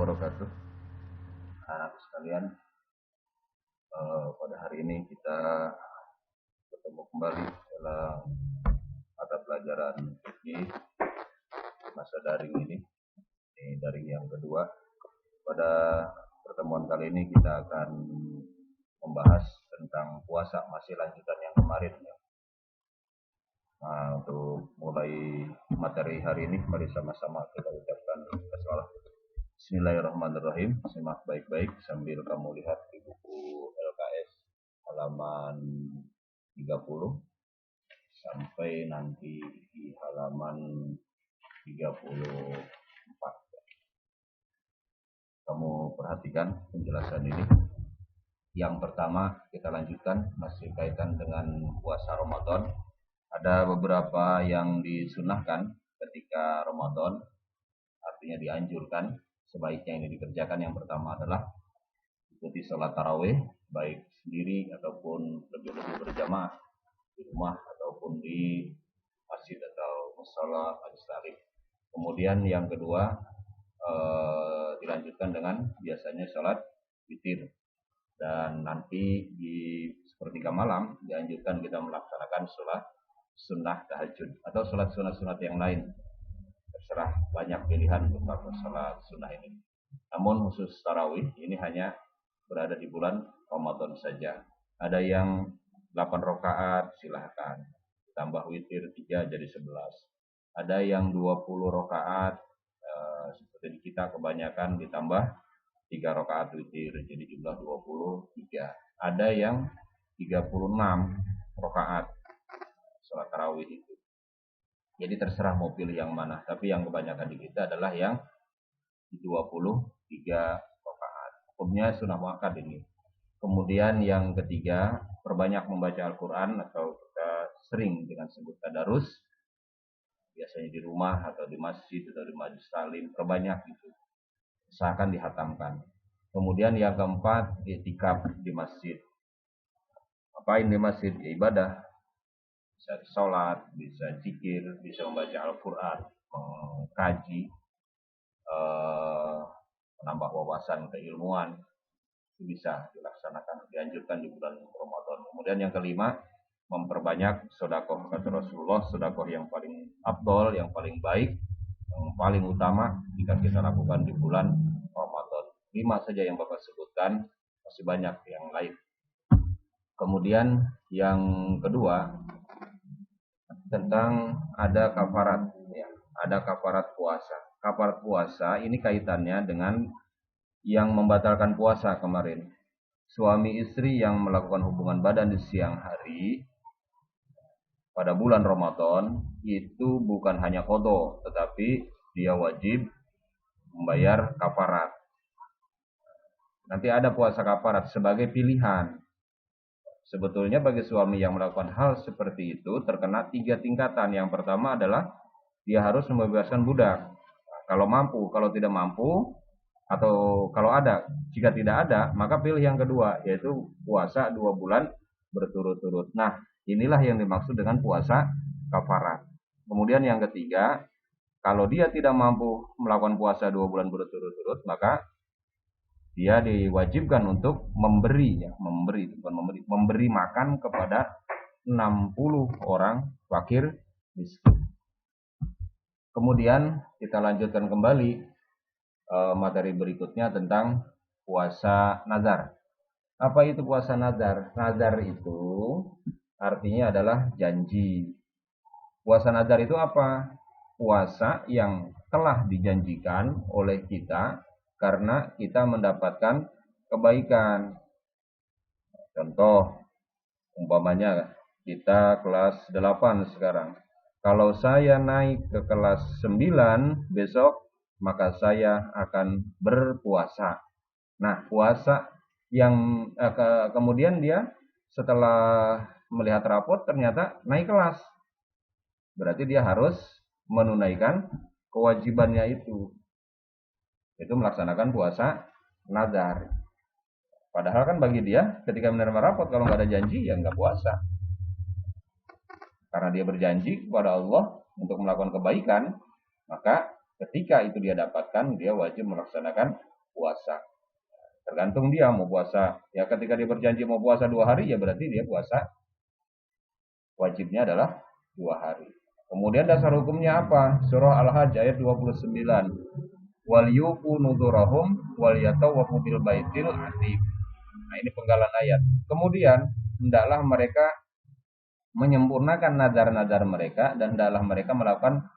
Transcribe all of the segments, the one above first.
wabarakatuh. Anak sekalian, pada hari ini kita bertemu kembali dalam mata pelajaran fikih masa daring ini daring yang kedua. Pada pertemuan kali ini kita akan membahas tentang puasa, masih lanjutan yang kemarin ya. Nah, untuk mulai materi hari ini, mari sama-sama kita ucapkan basmalah. Bismillahirrahmanirrahim. Simak baik-baik sambil kamu lihat di buku LKS halaman 30 sampai nanti di halaman 34. Kamu perhatikan penjelasan ini. Yang pertama kita lanjutkan, masih kaitan dengan puasa Ramadan. Ada beberapa yang disunahkan ketika Ramadan, artinya dianjurkan, sebaiknya ini dikerjakan. Yang pertama adalah ikuti sholat tarawih, baik sendiri ataupun lebih-lebih berjamaah di rumah ataupun di masjid atau mushola majelis. Kemudian yang kedua dilanjutkan dengan biasanya sholat witir, dan nanti di sepertiga malam dianjurkan kita melaksanakan sholat sunnah tahajud atau sholat sunat-sunat yang lain. Terserah, banyak pilihan untuk sholat sunnah ini. Namun khusus tarawih ini hanya berada di bulan Ramadan saja. Ada yang 8 rakaat, silahkan. Tambah witir 3 jadi 11. Ada yang 20 rakaat, seperti di kita kebanyakan ditambah 3 rakaat witir jadi jumlah 23. Ada yang 36 rakaat sholat tarawih itu. Jadi terserah mau pilih yang mana, tapi yang kebanyakan di kita adalah yang 23 rakaat. Hukumnya sunnah muakkad ini. Kemudian yang ketiga, perbanyak membaca Al-Quran atau kita sering dengan sebut tadarus, biasanya di rumah atau di masjid atau di majelis taklim, perbanyak itu, usahakan dihatamkan. Kemudian yang keempat, i'tikaf di masjid. Apain di masjid? Ya, ibadah. Bisa sholat, bisa zikir, bisa membaca Al-Quran, mengkaji, menambah wawasan keilmuan, itu bisa dilaksanakan, dianjurkan di bulan Ramadan. Kemudian yang kelima, memperbanyak sedekah. Kata Rasulullah, sedekah yang paling afdol, yang paling baik, yang paling utama jika kita lakukan di bulan Ramadan. 5 saja yang Bapak sebutkan, masih banyak yang lain. Kemudian yang kedua, tentang ada kafarat ya, ada kafarat puasa. Kafarat puasa ini kaitannya dengan yang membatalkan puasa kemarin. Suami istri yang melakukan hubungan badan di siang hari pada bulan Ramadan itu bukan hanya qadha, tetapi dia wajib membayar kafarat. Nanti ada puasa kafarat sebagai pilihan. Sebetulnya bagi suami yang melakukan hal seperti itu terkena 3 tingkatan. Yang pertama adalah dia harus membebaskan budak. Kalau mampu, kalau tidak mampu, atau kalau ada, jika tidak ada, maka pilih yang kedua, yaitu puasa 2 bulan berturut-turut. Nah, inilah yang dimaksud dengan puasa kafarat. Kemudian yang ketiga, kalau dia tidak mampu melakukan puasa 2 bulan berturut-turut, maka dia diwajibkan untuk memberi makan kepada 60 orang fakir miskin. Kemudian kita lanjutkan kembali materi berikutnya tentang puasa nazar. Apa itu puasa nazar? Nazar itu artinya adalah janji. Puasa nazar itu apa? Puasa yang telah dijanjikan oleh kita karena kita mendapatkan kebaikan. Contoh, umpamanya kita kelas 8 sekarang. Kalau saya naik ke kelas 9 besok, maka saya akan berpuasa. Nah, puasa yang kemudian dia setelah melihat rapot ternyata naik kelas. Berarti dia harus menunaikan kewajibannya itu melaksanakan puasa nazar. Padahal kan bagi dia ketika menerima rapot kalau nggak ada janji ya nggak puasa. Karena dia berjanji kepada Allah untuk melakukan kebaikan, maka ketika itu dia dapatkan dia wajib melaksanakan puasa. Tergantung dia mau puasa. Ya ketika dia berjanji mau puasa 2 hari, ya berarti dia puasa wajibnya adalah 2 hari. Kemudian dasar hukumnya apa? Surah Al-Hajj ayat 29. Wal yufu nudurahum wal yatawafu bil baitil atiq. Nah, ini penggalan ayat. Kemudian hendaklah mereka menyempurnakan nazar-nazar mereka dan hendaklah mereka melakukan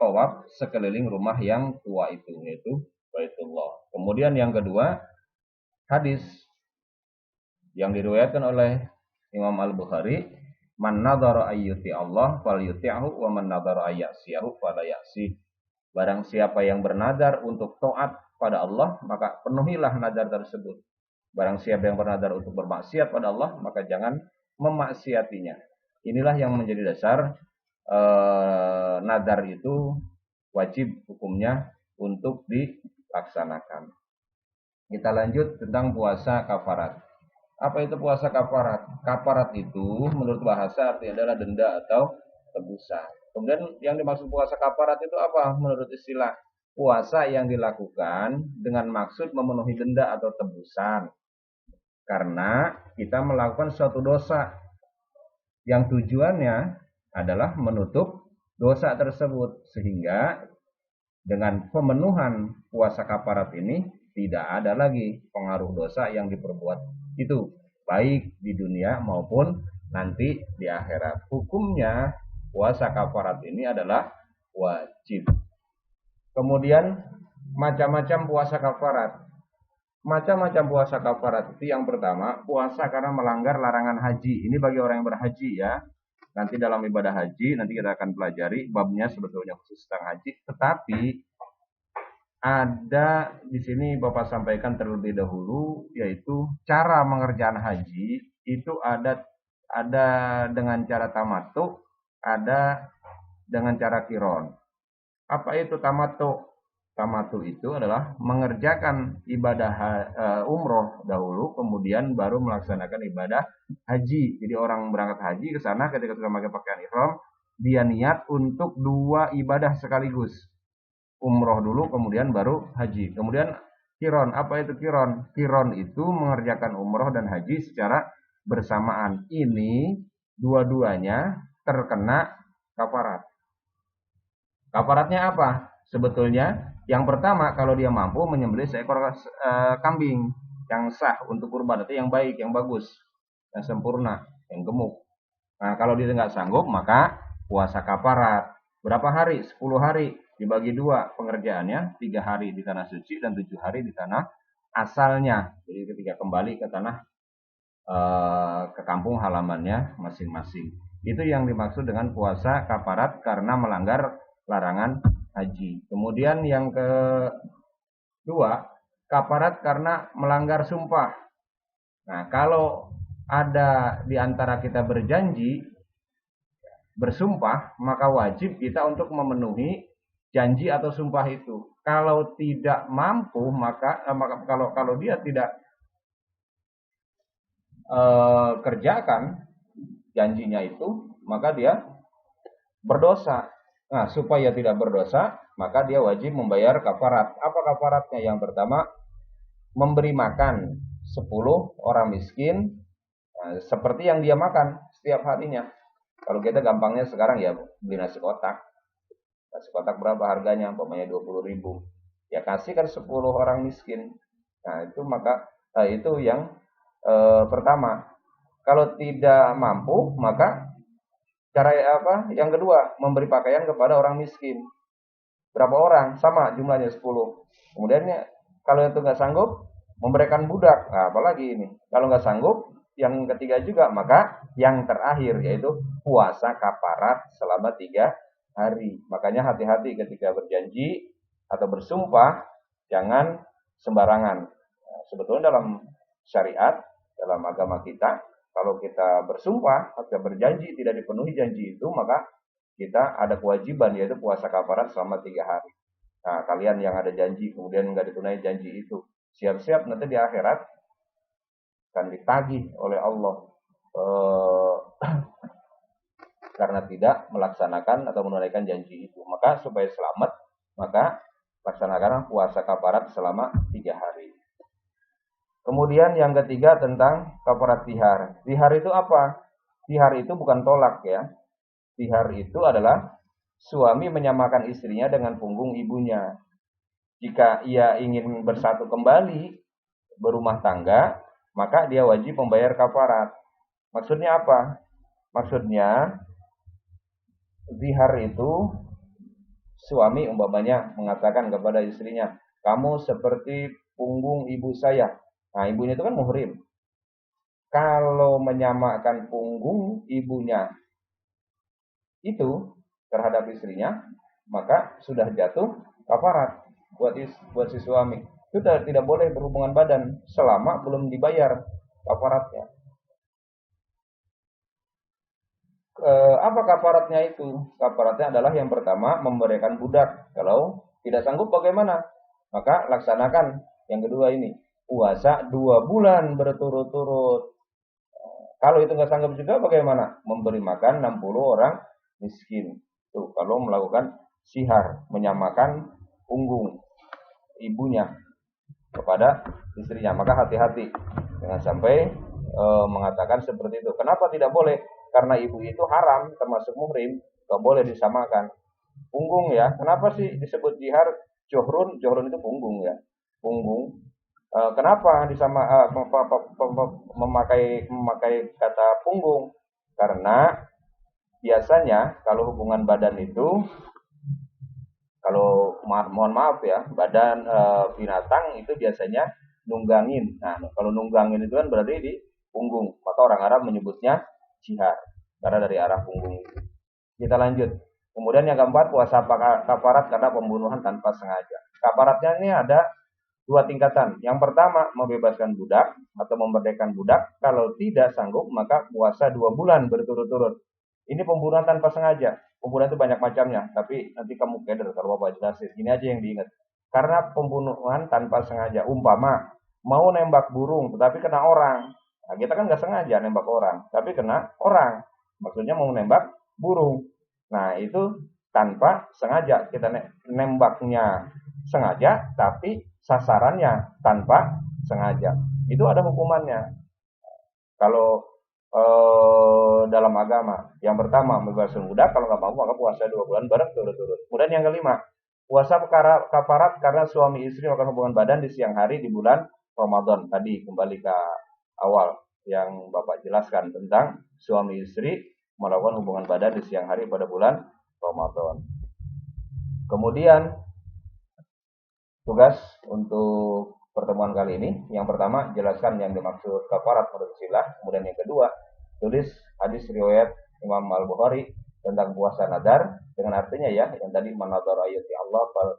tawaf sekeliling rumah yang tua itu, yaitu Baitullah. Kemudian yang kedua, hadis yang diriwayatkan oleh Imam Al-Bukhari, man nadhara ayyuti Allah falyuti'hu wa man nadhara ayyasiyahu fala ya'si. Barang siapa yang bernadar untuk taat pada Allah, maka penuhilah nadar tersebut. Barang siapa yang bernadar untuk bermaksiat pada Allah, maka jangan memaksiatinya. Inilah yang menjadi dasar nadar itu wajib hukumnya untuk dilaksanakan. Kita lanjut tentang puasa kafarat. Apa itu puasa kafarat? Kafarat itu menurut bahasa artinya adalah denda atau tebusan. Kemudian yang dimaksud puasa kafarat itu apa? Menurut istilah, puasa yang dilakukan dengan maksud memenuhi denda atau tebusan. Karena kita melakukan suatu dosa yang tujuannya adalah menutup dosa tersebut. Sehingga dengan pemenuhan puasa kafarat ini tidak ada lagi pengaruh dosa yang diperbuat itu, baik di dunia maupun nanti di akhirat. Hukumnya puasa kafarat ini adalah wajib. Kemudian macam-macam puasa kafarat. Macam-macam puasa kafarat itu yang pertama, puasa karena melanggar larangan haji. Ini bagi orang yang berhaji ya. Nanti dalam ibadah haji, nanti kita akan pelajari babnya sebetulnya khusus tentang haji. Tetapi ada di sini Bapak sampaikan terlebih dahulu, yaitu cara mengerjakan haji itu ada dengan cara tamattu, ada dengan cara qiron. Apa itu tamattu? Tamattu itu adalah mengerjakan ibadah umroh dahulu, kemudian baru melaksanakan ibadah haji. Jadi orang berangkat haji ke sana ketika sudah memakai pakaian ihram, dia niat untuk 2 ibadah sekaligus. Umroh dulu, kemudian baru haji. Kemudian qiron. Apa itu qiron? Qiron itu mengerjakan umroh dan haji secara bersamaan. Ini dua-duanya terkena kafarat. Kafaratnya apa? Sebetulnya yang pertama, kalau dia mampu menyembelih seekor kambing yang sah untuk kurban, itu yang baik, yang bagus, yang sempurna, yang gemuk. Nah, kalau dia nggak sanggup, maka puasa kafarat. Berapa hari? 10 hari. Dibagi 2 pengerjaannya, 3 hari di tanah suci dan 7 hari di tanah asalnya. Jadi ketika kembali ke tanah ke kampung halamannya masing-masing. Itu yang dimaksud dengan puasa kafarat karena melanggar larangan haji. Kemudian yang kedua, kafarat karena melanggar sumpah. Nah, kalau ada di antara kita berjanji, bersumpah, maka wajib kita untuk memenuhi janji atau sumpah itu. Kalau tidak mampu, maka kalau dia tidak kerjakan janjinya itu, maka dia berdosa. Nah, supaya tidak berdosa, maka dia wajib membayar kafarat. Apa kafaratnya? Yang pertama, memberi makan 10 orang miskin seperti yang dia makan setiap harinya. Kalau kita gampangnya sekarang ya beli nasi kotak. Nasi kotak berapa harganya? Umpamanya 20.000. Ya kasihkan 10 orang miskin. Nah, itu maka itu yang pertama. Kalau tidak mampu, maka cara apa? Yang kedua, memberi pakaian kepada orang miskin. Berapa orang? Sama jumlahnya 10. Kemudian kalau itu nggak sanggup, memberikan budak. Nah, apalagi ini. Kalau nggak sanggup, yang ketiga juga, maka yang terakhir yaitu puasa kafarat selama 3 hari. Makanya hati-hati ketika berjanji atau bersumpah, jangan sembarangan. Nah, sebetulnya dalam syariat, dalam agama kita, kalau kita bersumpah atau berjanji tidak dipenuhi janji itu, maka kita ada kewajiban yaitu puasa kafarat selama 3 hari. Nah, kalian yang ada janji kemudian nggak ditunai janji itu, siap-siap nanti di akhirat akan ditagih oleh Allah karena tidak melaksanakan atau menunaikan janji itu. Maka supaya selamat, maka laksanakan puasa kafarat selama 3 hari. Kemudian yang ketiga tentang kafarat zihar. Zihar itu apa? Zihar itu bukan tolak ya. Zihar itu adalah suami menyamakan istrinya dengan punggung ibunya. Jika ia ingin bersatu kembali berumah tangga, maka dia wajib membayar kafarat. Maksudnya apa? Maksudnya zihar itu suami umpamanya mengatakan kepada istrinya, kamu seperti punggung ibu saya. Nah, ibunya itu kan muhrim. Kalau menyamakan punggung ibunya itu terhadap istrinya, maka sudah jatuh kafarat buat si suami. Itu tidak boleh berhubungan badan selama belum dibayar kafaratnya. Apa kafaratnya itu? Kafaratnya adalah yang pertama memberikan budak. Kalau tidak sanggup bagaimana? Maka laksanakan yang kedua ini, puasa 2 bulan berturut-turut. Kalau itu nggak sanggup juga bagaimana? Memberi makan 60 orang miskin. Tuh, kalau melakukan sihar, menyamakan punggung ibunya kepada istrinya, maka hati-hati jangan sampai mengatakan seperti itu. Kenapa tidak boleh? Karena ibu itu haram, termasuk muhrim, gak boleh disamakan. Punggung ya, kenapa sih disebut jihar? Johrun itu punggung ya, punggung. Kenapa memakai kata punggung? Karena biasanya kalau hubungan badan itu, kalau mohon maaf ya, badan binatang itu biasanya nunggangin. Nah, kalau nunggangin itu kan berarti di punggung. Maka orang Arab menyebutnya jihar karena dari arah punggung. Kita lanjut. Kemudian yang keempat, puasa kafarat karena pembunuhan tanpa sengaja. Kafaratnya ini ada 2 tingkatan. Yang pertama, membebaskan budak atau memerdekakan budak. Kalau tidak sanggup, maka puasa 2 bulan berturut-turut. Ini pembunuhan tanpa sengaja. Pembunuhan itu banyak macamnya, tapi nanti kamu keder kalau Bapak jelasin. Ini aja yang diingat. Karena pembunuhan tanpa sengaja, umpama mau nembak burung tetapi kena orang. Nah, kita kan nggak sengaja nembak orang, tapi kena orang. Maksudnya mau nembak burung. Nah, itu tanpa sengaja. Kita nembaknya sengaja, tapi sasarannya tanpa sengaja. Itu ada hukumannya. Kalau dalam agama, yang pertama membebaskan budak, kalau nggak mampu maka puasa 2 bulan berturut-turut. Kemudian yang kelima, puasa kafarat karena suami istri melakukan hubungan badan di siang hari di bulan Ramadan. Tadi kembali ke awal yang Bapak jelaskan tentang suami istri melakukan hubungan badan di siang hari pada bulan Ramadan. Kemudian tugas untuk pertemuan kali ini, yang pertama jelaskan yang dimaksud kafarat menurut silah. Kemudian yang kedua, tulis hadis riwayat Imam Al-Bukhari tentang puasa nadar dengan artinya ya, yang tadi manadhara ayati Allah fal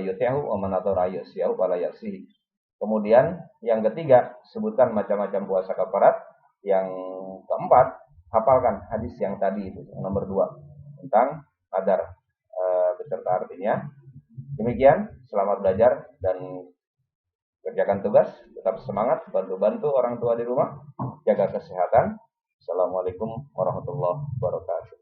yuti'hu wa manadhara ayasihu fala yasihi. Kemudian yang ketiga, sebutkan macam-macam puasa kafarat. Yang keempat, hafalkan hadis yang tadi itu, yang nomor 2 tentang nadar beserta artinya. Demikian, selamat belajar dan kerjakan tugas, tetap semangat, bantu-bantu orang tua di rumah, jaga kesehatan. Assalamualaikum warahmatullahi wabarakatuh.